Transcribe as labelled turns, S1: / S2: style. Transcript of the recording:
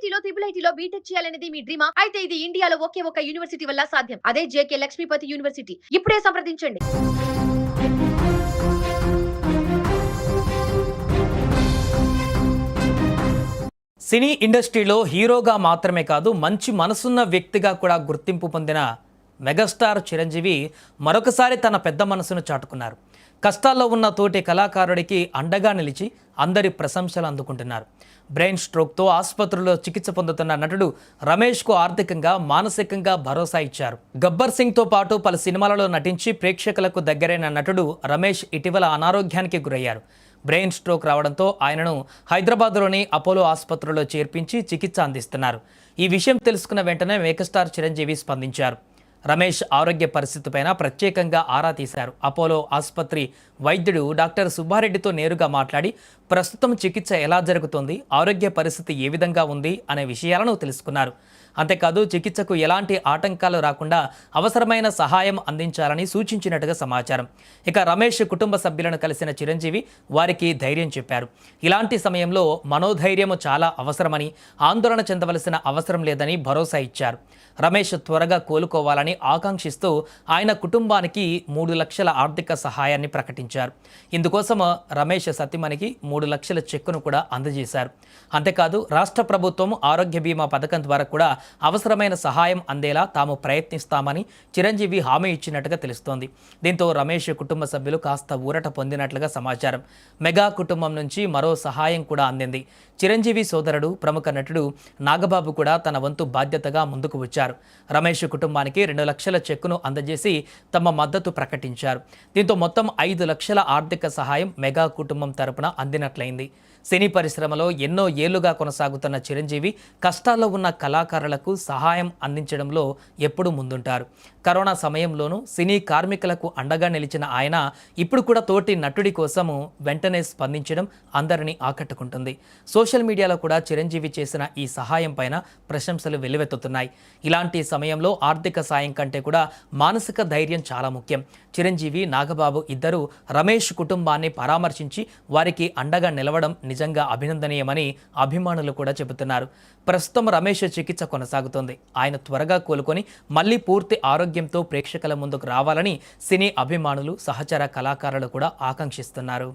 S1: ఐఐటీలో triple ఐటీలో BTech చేయాలనేది మీ డ్రీమా? అయితే ఇది ఇండియాలో ఒకే ఒక యూనివర్సిటీ వల్ల సాధ్యం. అదే జేకే లక్ష్మీపతి యూనివర్సిటీ. ఇప్పుడే సంప్రదించండి.
S2: సినీ ఇండస్ట్రీలో హీరోగా మాత్రమే కాదు మంచి మనసున్న వ్యక్తిగా కూడా గుర్తింపు పొందిన మెగాస్టార్ చిరంజీవి మరొకసారి తన పెద్ద మనసును చాటుకున్నారు. కష్టాల్లో ఉన్న తోటి కళాకారుడికి అండగా నిలిచి అందరి ప్రశంసలు అందుకుంటున్నారు. బ్రెయిన్ స్ట్రోక్తో ఆసుపత్రిలో చికిత్స పొందుతున్న నటుడు రమేష్కు ఆర్థికంగా మానసికంగా భరోసా ఇచ్చారు. గబ్బర్ సింగ్తో పాటు పలు సినిమాలలో నటించి ప్రేక్షకులకు దగ్గరైన నటుడు రమేష్ ఇటీవల అనారోగ్యానికి గురయ్యారు. బ్రెయిన్ స్ట్రోక్ రావడంతో ఆయనను హైదరాబాద్లోని అపోలో ఆసుపత్రిలో చేర్పించి చికిత్స అందిస్తున్నారు. ఈ విషయం తెలుసుకున్న వెంటనే మెగాస్టార్ చిరంజీవి స్పందించారు. రమేష్ ఆరోగ్య పరిస్థితిపైన ప్రత్యేకంగా ఆరా తీశారు. అపోలో ఆసుపత్రి వైద్యుడు డాక్టర్ సుబ్బారెడ్డితో నేరుగా మాట్లాడి ప్రస్తుతం చికిత్స ఎలా జరుగుతోంది, ఆరోగ్య పరిస్థితి ఏ విధంగా ఉంది అనే విషయాలను తెలుసుకున్నారు. అంతేకాదు చికిత్సకు ఎలాంటి ఆటంకాలు రాకుండా అవసరమైన సహాయం అందించాలని సూచించినట్టుగా సమాచారం. ఇక రమేష్ కుటుంబ సభ్యులను కలిసిన చిరంజీవి వారికి ధైర్యం చెప్పారు. ఇలాంటి సమయంలో మనోధైర్యం చాలా అవసరమని, ఆందోళన చెందవలసిన అవసరం లేదని భరోసా ఇచ్చారు. రమేష్ త్వరగా కోలుకోవాలని ఆకాంక్షిస్తూ ఆయన కుటుంబానికి 3 లక్షల ఆర్థిక సహాయాన్ని ప్రకటించారు. ఇందుకోసం రమేష్ సతీమణికి 3 లక్షల చెక్కును కూడా అందజేశారు. అంతేకాదు రాష్ట్ర ప్రభుత్వం ఆరోగ్య బీమా పథకం ద్వారా కూడా అవసరమైన సహాయం అందేలా తాము ప్రయత్నిస్తామని చిరంజీవి హామీ ఇచ్చినట్టుగా తెలుస్తోంది. దీంతో రమేష్ కుటుంబ సభ్యులు కాస్త ఊరట పొందినట్లుగా సమాచారం. మెగా కుటుంబం నుంచి మరో సహాయం కూడా అందింది. చిరంజీవి సోదరుడు ప్రముఖ నటుడు నాగబాబు కూడా తన వంతు బాధ్యతగా ముందుకు వచ్చారు. రమేష్ కుటుంబానికి 2 లక్షల చెక్కును అందజేసి తమ మద్దతు ప్రకటించారు. దీంతో మొత్తం 5 లక్షల ఆర్థిక సహాయం మెగా కుటుంబం తరపున అందినట్లయింది. సినీ పరిశ్రమలో ఎన్నో ఏళ్లుగా కొనసాగుతున్న చిరంజీవి కష్టాల్లో ఉన్న కళాకారులకు సహాయం అందించడంలో ఎప్పుడూ ముందుంటారు. కరోనా సమయంలోనూ సినీ కార్మికులకు అండగా నిలిచిన ఆయన ఇప్పుడు కూడా తోటి నటుడి కోసము వెంటనే స్పందించడం అందరినీ ఆకట్టుకుంటుంది. సోషల్ మీడియాలో కూడా చిరంజీవి చేసిన ఈ సహాయం పైన ప్రశంసలు వెల్లువెత్తుతున్నాయి. ఇలాంటి సమయంలో ఆర్థిక సాయం కంటే కూడా మానసిక ధైర్యం చాలా ముఖ్యం. చిరంజీవి, నాగబాబు ఇద్దరూ రమేష్ కుటుంబాన్ని పరామర్శించి వారికి అండగా నిలవడం నిజంగా అభినందనీయమని అభిమానులు కూడా చెబుతున్నారు. ప్రస్తుతం రమేష్ చికిత్స కొనసాగుతోంది. ఆయన త్వరగా కోలుకొని మళ్ళీ పూర్తి ఆరోగ్యంతో ప్రేక్షకుల ముందుకు రావాలని సినీ అభిమానులు, సహచర కళాకారులు కూడా ఆకాంక్షిస్తున్నారు.